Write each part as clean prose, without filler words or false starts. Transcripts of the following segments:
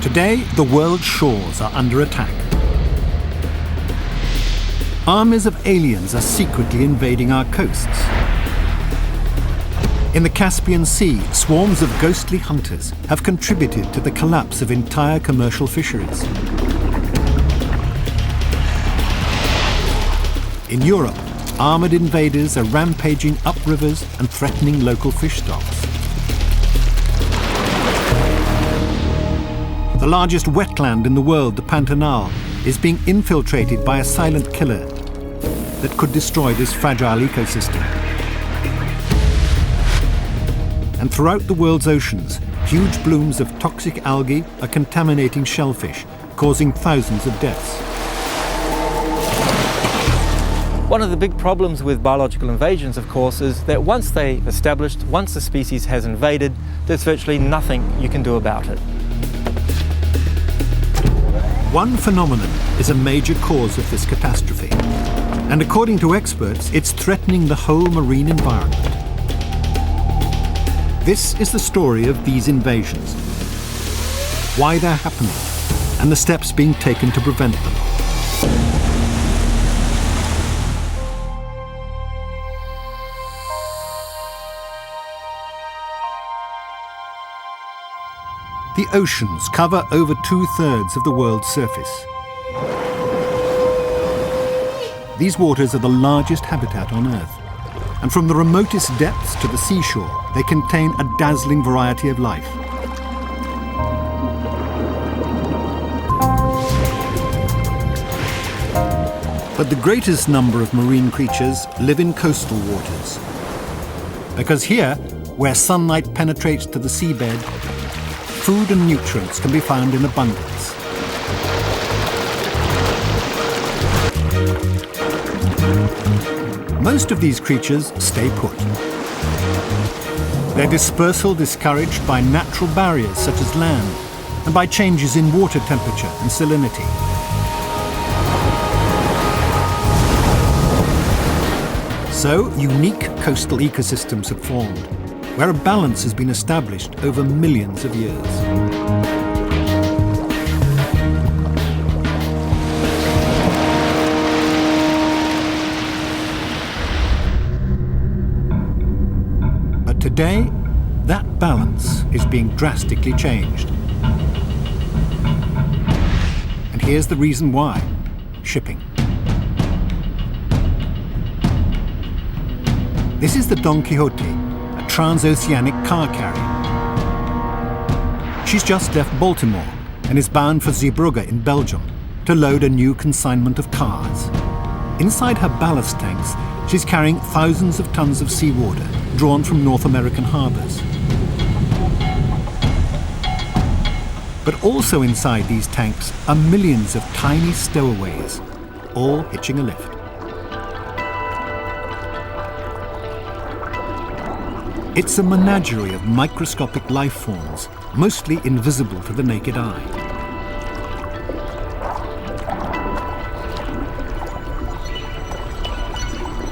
Today, the world's shores are under attack. Armies of aliens are secretly invading our coasts. In the Caspian Sea, swarms of ghostly hunters have contributed to the collapse of entire commercial fisheries. In Europe, armoured invaders are rampaging up rivers and threatening local fish stocks. The largest wetland in the world, the Pantanal, is being infiltrated by a silent killer that could destroy this fragile ecosystem. And throughout the world's oceans, huge blooms of toxic algae are contaminating shellfish, causing thousands of deaths. One of the big problems with biological invasions, of course, is that once they're established, once the species has invaded, there's virtually nothing you can do about it. One phenomenon is a major cause of this catastrophe, and according to experts, it's threatening the whole marine environment. This is the story of these invasions, why they're happening, and the steps being taken to prevent them. The oceans cover over 2/3 of the world's surface. These waters are the largest habitat on Earth, and from the remotest depths to the seashore, they contain a dazzling variety of life. But the greatest number of marine creatures live in coastal waters, because here, where sunlight penetrates to the seabed, food and nutrients can be found in abundance. Most of these creatures stay put. Their dispersal discouraged by natural barriers such as land and by changes in water temperature and salinity. So, unique coastal ecosystems have formed, where a balance has been established over millions of years. But today, that balance is being drastically changed. And here's the reason why: shipping. This is the Don Quixote, transoceanic car carrier. She's just left Baltimore and is bound for Zeebrugge in Belgium to load a new consignment of cars. Inside her ballast tanks, she's carrying thousands of tons of seawater drawn from North American harbors. But also inside these tanks are millions of tiny stowaways, all hitching a lift. It's a menagerie of microscopic life forms, mostly invisible to the naked eye.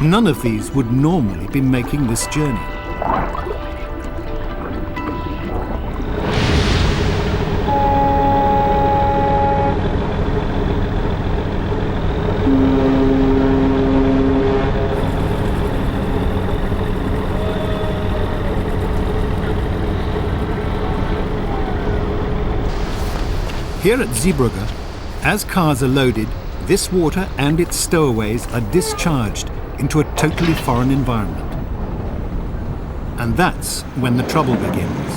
None of these would normally be making this journey. Here at Zeebrugge, as cars are loaded, this water and its stowaways are discharged into a totally foreign environment. And that's when the trouble begins.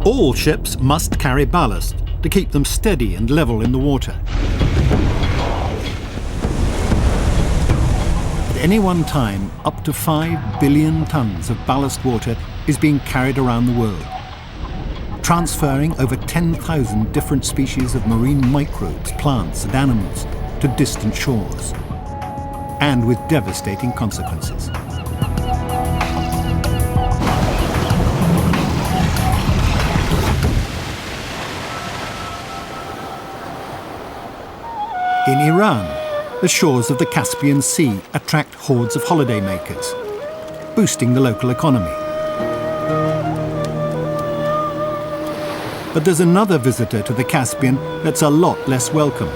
All ships must carry ballast to keep them steady and level in the water. At any one time, up to 5 billion tons of ballast water is being carried around the world, transferring over 10,000 different species of marine microbes, plants and animals to distant shores, and with devastating consequences. In Iran, the shores of the Caspian Sea attract hordes of holidaymakers. boosting the local economy. But there's another visitor to the Caspian that's a lot less welcome.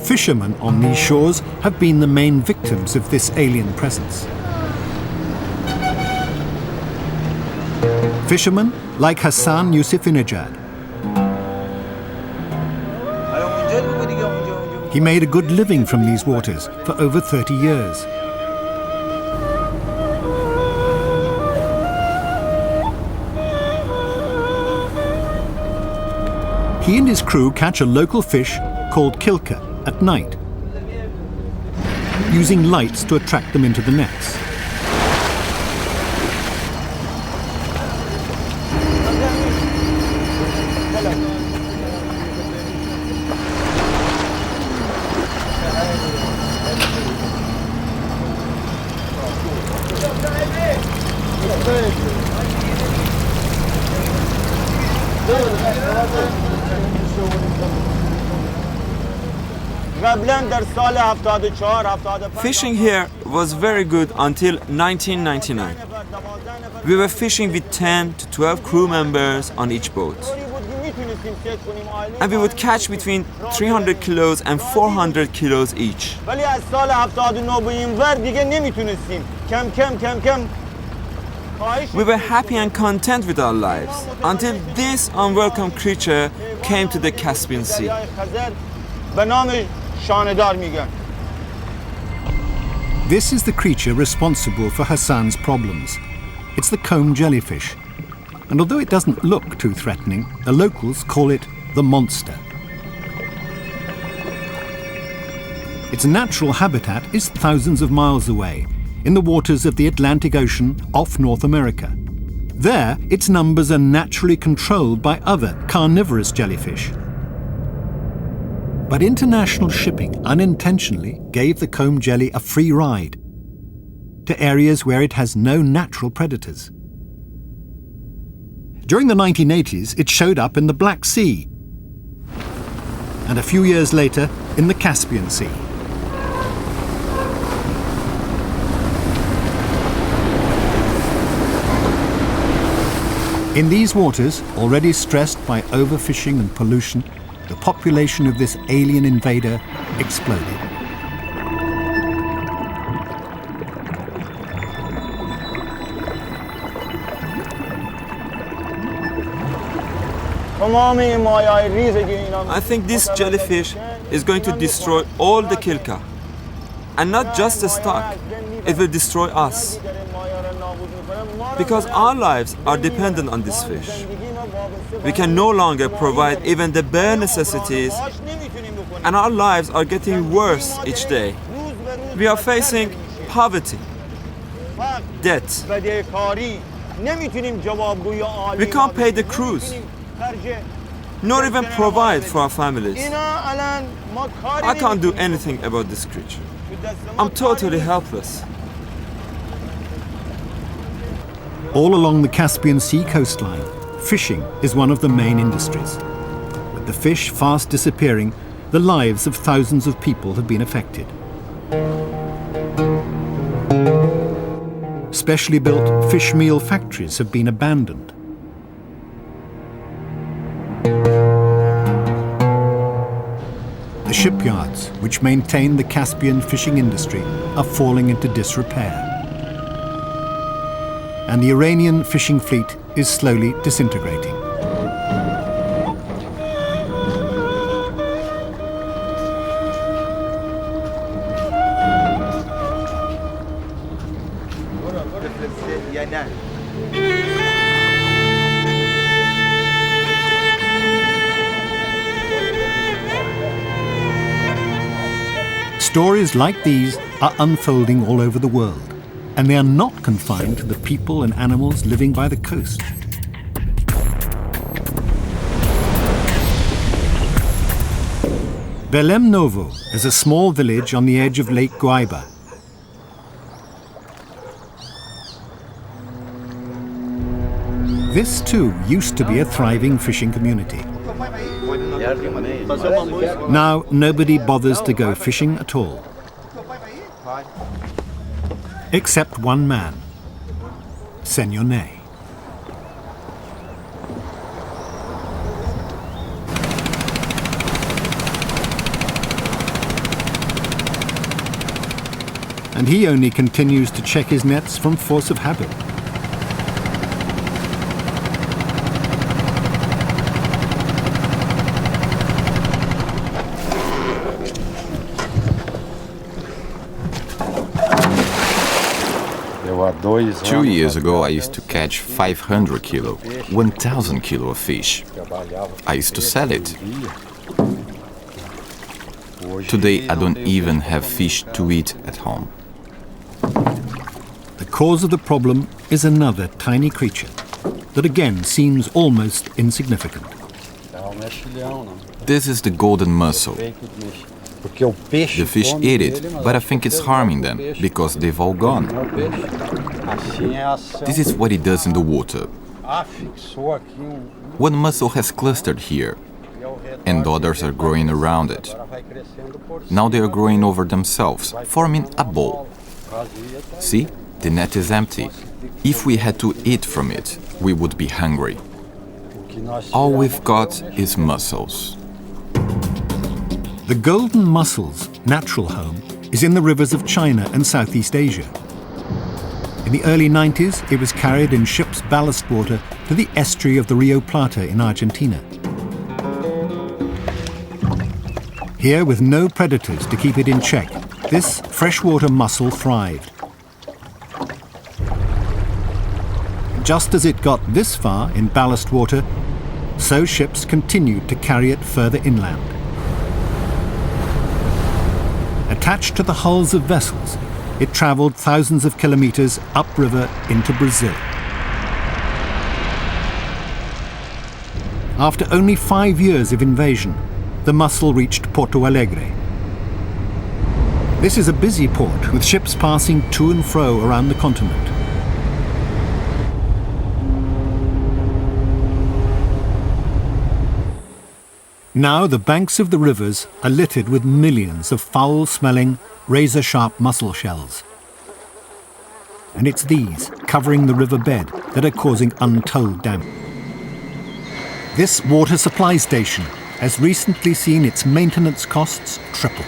Fishermen on these shores have been the main victims of this alien presence. Fishermen like Hassan Yusufinejad. He made a good living from these waters for over 30 years. He and his crew catch a local fish called kilka at night, using lights to attract them into the nets. Fishing here was very good until 1999. We were fishing with 10 to 12 crew members on each boat. And we would catch between 300 kilos and 400 kilos each. We were happy and content with our lives until this unwelcome creature came to the Caspian Sea. This is the creature responsible for Hassan's problems. It's the comb jellyfish. And although it doesn't look too threatening, the locals call it the monster. Its natural habitat is thousands of miles away, in the waters of the Atlantic Ocean off North America. There, its numbers are naturally controlled by other carnivorous jellyfish. But international shipping unintentionally gave the comb jelly a free ride to areas where it has no natural predators. During the 1980s, it showed up in the Black Sea, and a few years later in the Caspian Sea. In these waters, already stressed by overfishing and pollution, the population of this alien invader exploded. I think this jellyfish is going to destroy all the kilka. And not just the stock, it will destroy us. Because our lives are dependent on this fish. We can no longer provide even the bare necessities, and our lives are getting worse each day. We are facing poverty, debt. We can't pay the crews, nor even provide for our families. I can't do anything about this creature. I'm totally helpless. All along the Caspian Sea coastline, fishing is one of the main industries. With the fish fast disappearing, the lives of thousands of people have been affected. Specially built fish meal factories have been abandoned. The shipyards, which maintain the Caspian fishing industry, are falling into disrepair. And the Iranian fishing fleet is slowly disintegrating. Stories like these are unfolding all over the world, and they are not confined to the people and animals living by the coast. Belém Novo is a small village on the edge of Lake Guaíba. This too used to be a thriving fishing community. Now nobody bothers to go fishing at all. Except one man, Senor Ney. And he only continues to check his nets from force of habit. Two years ago, I used to catch 500 kilo, 1,000 kilo of fish. I used to sell it. Today, I don't even have fish to eat at home. The cause of the problem is another tiny creature that again seems almost insignificant. This is the golden mussel. The fish eat it, but I think it's harming them because they've all gone. This is what it does in the water. One mussel has clustered here, and others are growing around it. Now they are growing over themselves, forming a ball. See, the net is empty. If we had to eat from it, we would be hungry. All we've got is mussels. The golden mussel's natural home is in the rivers of China and Southeast Asia. In the early 90s, it was carried in ships' ballast water to the estuary of the Rio Plata in Argentina. Here, with no predators to keep it in check, this freshwater mussel thrived. Just as it got this far in ballast water, so ships continued to carry it further inland. Attached to the hulls of vessels, it travelled thousands of kilometres upriver into Brazil. After only 5 years of invasion, the mussel reached Porto Alegre. This is a busy port with ships passing to and fro around the continent. Now the banks of the rivers are littered with millions of foul-smelling, razor-sharp mussel shells. And it's these, covering the riverbed, that are causing untold damage. This water supply station has recently seen its maintenance costs triple.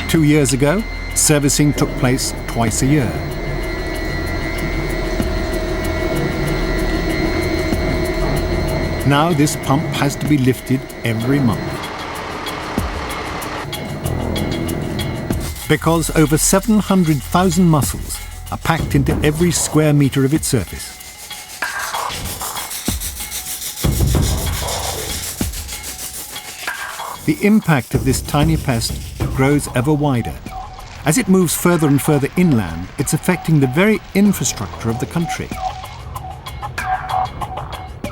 2 years ago, servicing took place twice a year. Now this pump has to be lifted every month. Because over 700,000 mussels are packed into every square metre of its surface. The impact of this tiny pest grows ever wider. As it moves further and further inland, it's affecting the very infrastructure of the country.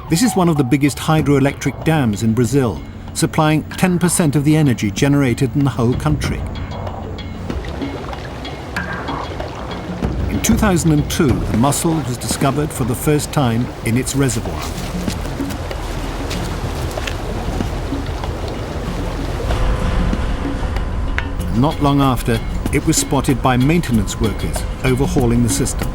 This is one of the biggest hydroelectric dams in Brazil, supplying 10% of the energy generated in the whole country. In 2002, the mussel was discovered for the first time in its reservoir. Not long after, it was spotted by maintenance workers overhauling the system.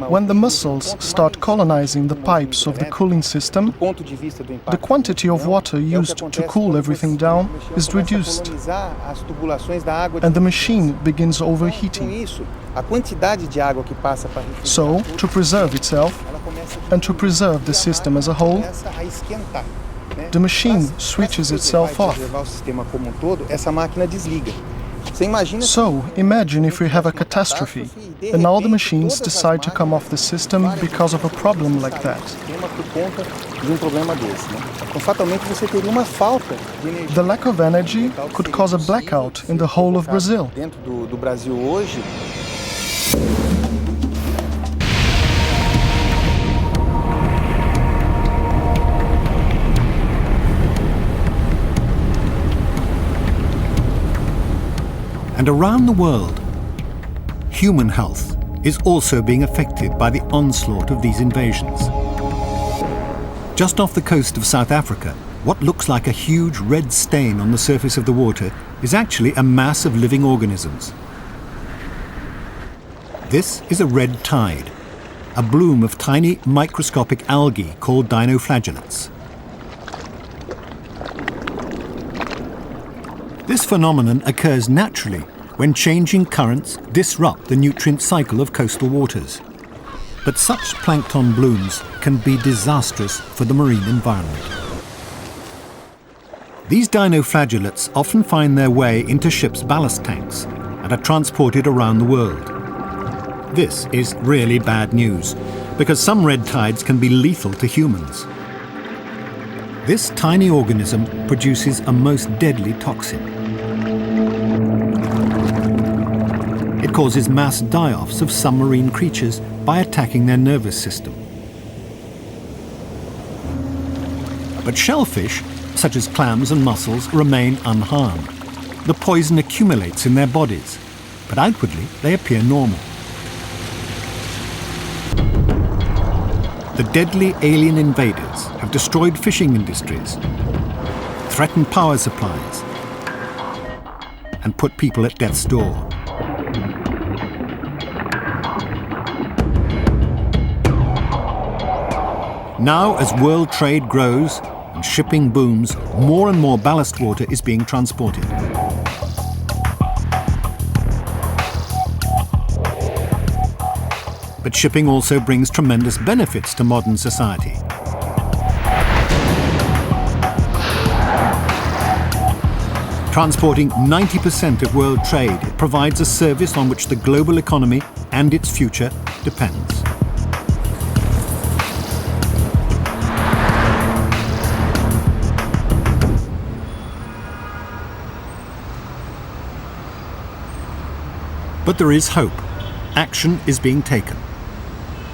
When the mussels start colonizing the pipes of the cooling system, the quantity of water used to cool everything down is reduced, and the machine begins overheating. So, to preserve itself, and to preserve the system as a whole, the machine switches itself off. So, imagine if we have a catastrophe, and all the machines decide to come off the system because of a problem like that. The lack of energy could cause a blackout in the whole of Brazil. And around the world, human health is also being affected by the onslaught of these invasions. Just off the coast of South Africa, what looks like a huge red stain on the surface of the water is actually a mass of living organisms. This is a red tide, a bloom of tiny microscopic algae called dinoflagellates. This phenomenon occurs naturally when changing currents disrupt the nutrient cycle of coastal waters. But such plankton blooms can be disastrous for the marine environment. These dinoflagellates often find their way into ships' ballast tanks and are transported around the world. This is really bad news, because some red tides can be lethal to humans. This tiny organism produces a most deadly toxin. It causes mass die-offs of some marine creatures by attacking their nervous system. But shellfish, such as clams and mussels, remain unharmed. The poison accumulates in their bodies, but outwardly they appear normal. The deadly alien invaders have destroyed fishing industries, threatened power supplies, and put people at death's door. Now, as world trade grows and shipping booms, more and more ballast water is being transported. But shipping also brings tremendous benefits to modern society. Transporting 90% of world trade, it provides a service on which the global economy and its future depends. But there is hope. Action is being taken.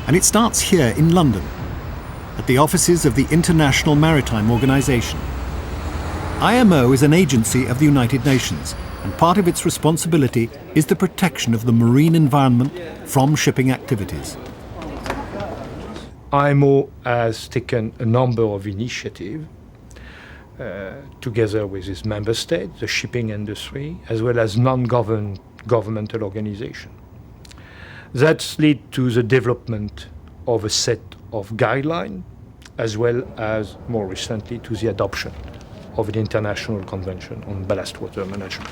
And it starts here in London, at the offices of the International Maritime Organization. IMO is an agency of the United Nations, and part of its responsibility is the protection of the marine environment from shipping activities. IMO has taken a number of initiatives together with its member states, the shipping industry, as well as non-governmental organizations. That's led to the development of a set of guidelines, as well as, more recently, to the adoption of the International Convention on Ballast Water Management.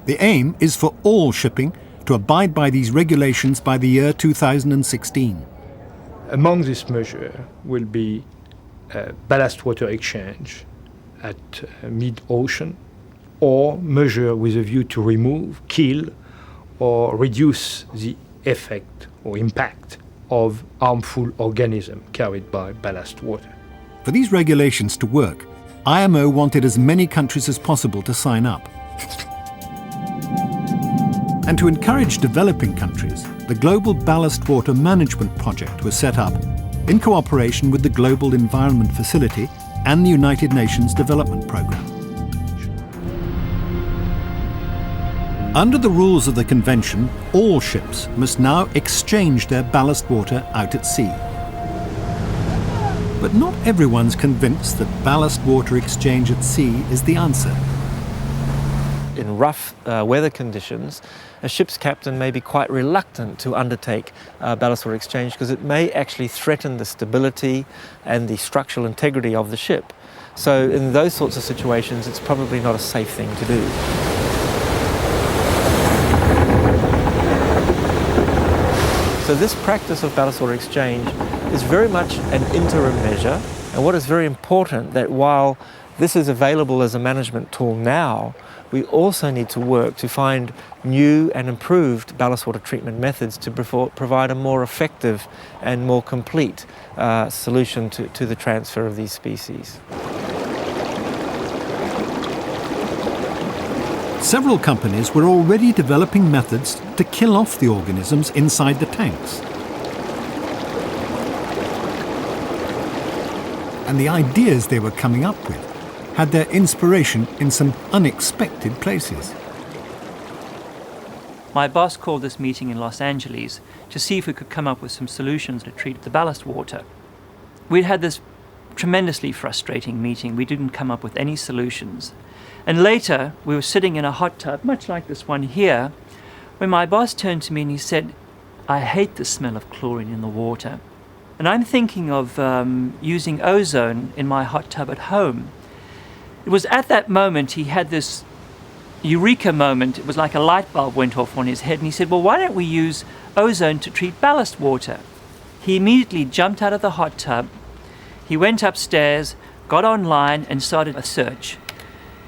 The aim is for all shipping to abide by these regulations by the year 2016. Among these measures will be ballast water exchange at mid-ocean, or measure with a view to remove, kill, or reduce the effect or impact of harmful organisms carried by ballast water. For these regulations to work, IMO wanted as many countries as possible to sign up. And to encourage developing countries, the Global Ballast Water Management Project was set up in cooperation with the Global Environment Facility and the United Nations Development Programme. Under the rules of the convention, all ships must now exchange their ballast water out at sea. But not everyone's convinced that ballast water exchange at sea is the answer. In rough weather conditions, a ship's captain may be quite reluctant to undertake ballast water exchange because it may actually threaten the stability and the structural integrity of the ship. So in those sorts of situations, it's probably not a safe thing to do. So this practice of ballast water exchange is very much an interim measure, and what is very important that while this is available as a management tool now, we also need to work to find new and improved ballast water treatment methods to provide a more effective and more complete solution to the transfer of these species. Several companies were already developing methods to kill off the organisms inside the tanks. And the ideas they were coming up with had their inspiration in some unexpected places. my boss called this meeting in Los Angeles to see if we could come up with some solutions to treat the ballast water. We'd had this tremendously frustrating meeting. We didn't come up with any solutions. And later, we were sitting in a hot tub, much like this one here, when my boss turned to me and he said, "I hate the smell of chlorine in the water." And I'm thinking of using ozone in my hot tub at home. It was at that moment he had this eureka moment. It was like a light bulb went off on his head, and he said, "Well, why don't we use ozone to treat ballast water?" He immediately jumped out of the hot tub. He went upstairs, got online, and started a search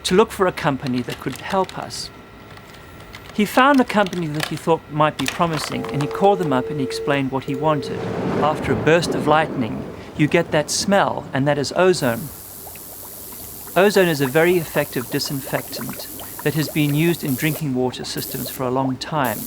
to look for a company that could help us. He found a company that he thought might be promising, and he called them up and he explained what he wanted. After a burst of lightning, you get that smell, and that is ozone. Ozone is a very effective disinfectant that has been used in drinking water systems for a long time.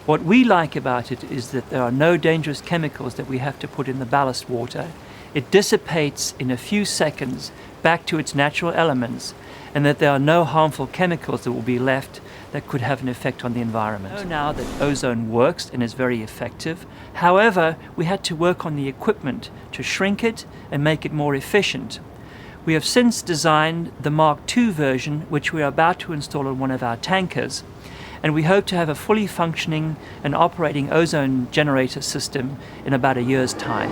What we like about it is that there are no dangerous chemicals that we have to put in the ballast water. It dissipates in a few seconds back to its natural elements, and that there are no harmful chemicals that will be left that could have an effect on the environment. We know now that ozone works and is very effective. However, we had to work on the equipment to shrink it and make it more efficient. We have since designed the Mark II version, which we are about to install on one of our tankers, and we hope to have a fully functioning and operating ozone generator system in about a year's time.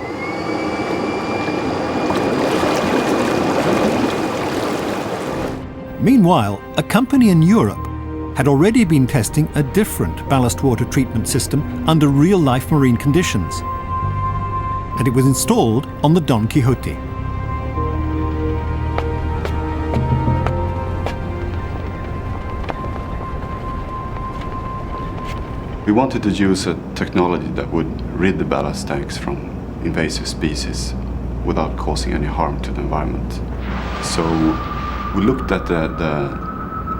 Meanwhile, a company in Europe had already been testing a different ballast water treatment system under real-life marine conditions, and it was installed on the Don Quixote. We wanted to use a technology that would rid the ballast tanks from invasive species without causing any harm to the environment. So we looked at the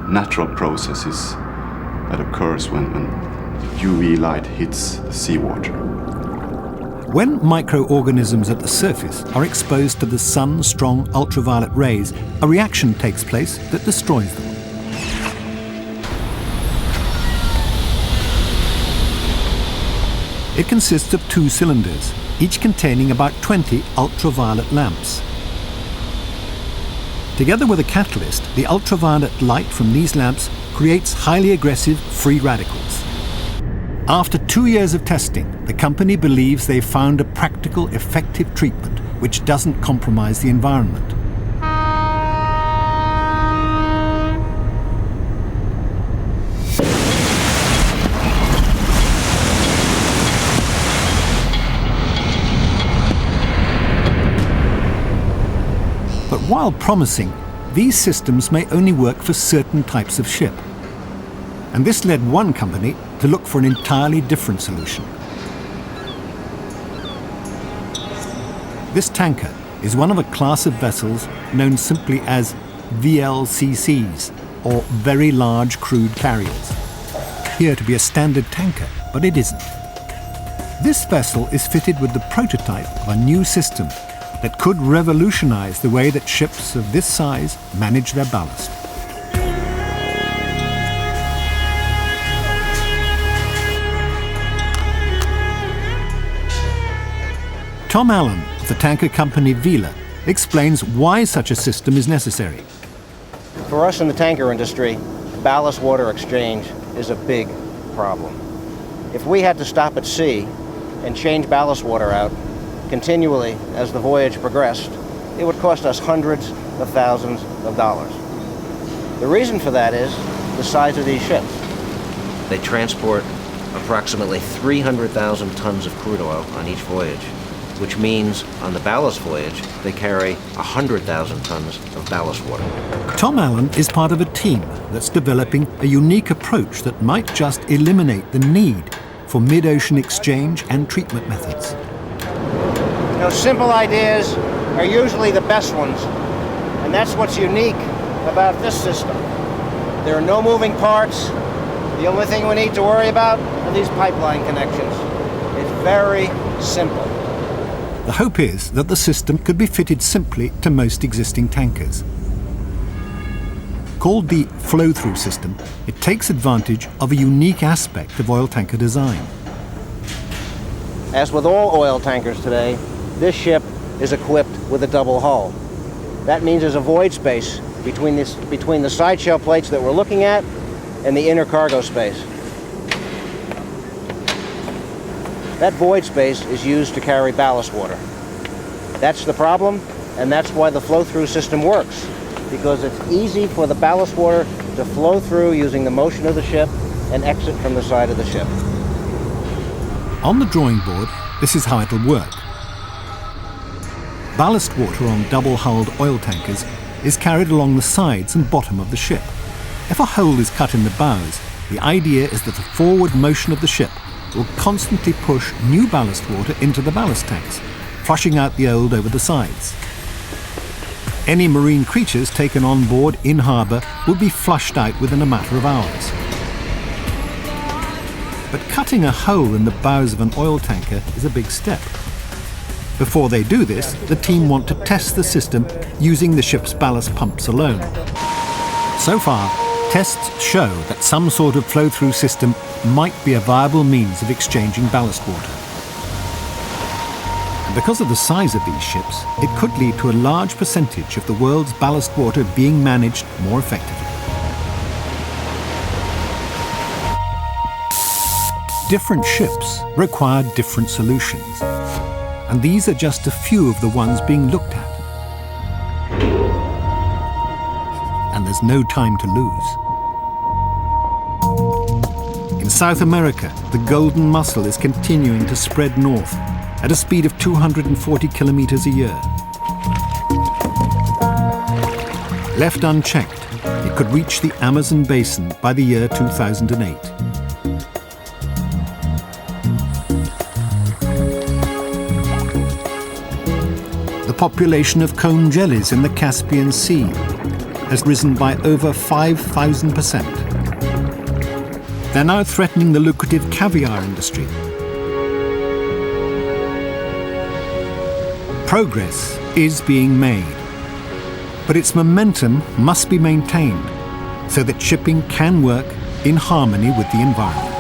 natural processes that occurs when UV light hits the seawater. When microorganisms at the surface are exposed to the sun's strong ultraviolet rays, a reaction takes place that destroys them. It consists of 2 cylinders, each containing about 20 ultraviolet lamps. Together with a catalyst, the ultraviolet light from these lamps creates highly aggressive free radicals. After 2 years of testing, the company believes they've found a practical, effective treatment which doesn't compromise the environment. But while promising, these systems may only work for certain types of ship. And this led one company to look for an entirely different solution. This tanker is one of a class of vessels known simply as VLCCs, or Very Large Crude Carriers. Here to be a standard tanker, but it isn't. This vessel is fitted with the prototype of a new system that could revolutionize the way that ships of this size manage their ballast. Tom Allen of the tanker company Vela explains why such a system is necessary. For us in the tanker industry, ballast water exchange is a big problem. If we had to stop at sea and change ballast water out continually as the voyage progressed, it would cost us hundreds of thousands of dollars. The reason for that is the size of these ships. They transport approximately 300,000 tons of crude oil on each voyage, which means on the ballast voyage, they carry 100,000 tons of ballast water. Tom Allen is part of a team that's developing a unique approach that might just eliminate the need for mid-ocean exchange and treatment methods. You know, simple ideas are usually the best ones, and that's what's unique about this system. There are no moving parts. The only thing we need to worry about are these pipeline connections. It's very simple. The hope is that the system could be fitted simply to most existing tankers. Called the flow-through system, it takes advantage of a unique aspect of oil tanker design. As with all oil tankers today, this ship is equipped with a double hull. That means there's a void space between the side shell plates that we're looking at and the inner cargo space. That void space is used to carry ballast water. That's the problem, and that's why the flow-through system works, because it's easy for the ballast water to flow through using the motion of the ship and exit from the side of the ship. On the drawing board, this is how it'll work. Ballast water on double-hulled oil tankers is carried along the sides and bottom of the ship. If a hole is cut in the bows, the idea is that the forward motion of the ship will constantly push new ballast water into the ballast tanks, flushing out the old over the sides. Any marine creatures taken on board in harbour would be flushed out within a matter of hours. But cutting a hole in the bows of an oil tanker is a big step. Before they do this, the team want to test the system using the ship's ballast pumps alone. So far, tests show that some sort of flow-through system might be a viable means of exchanging ballast water. And because of the size of these ships, it could lead to a large percentage of the world's ballast water being managed more effectively. Different ships require different solutions, and these are just a few of the ones being looked at. And there's no time to lose. In South America, the golden mussel is continuing to spread north at a speed of 240 kilometers a year. Left unchecked, it could reach the Amazon basin by the year 2008. The population of comb jellies in the Caspian Sea has risen by over 5,000%. They're now threatening the lucrative caviar industry. Progress is being made, but its momentum must be maintained so that shipping can work in harmony with the environment.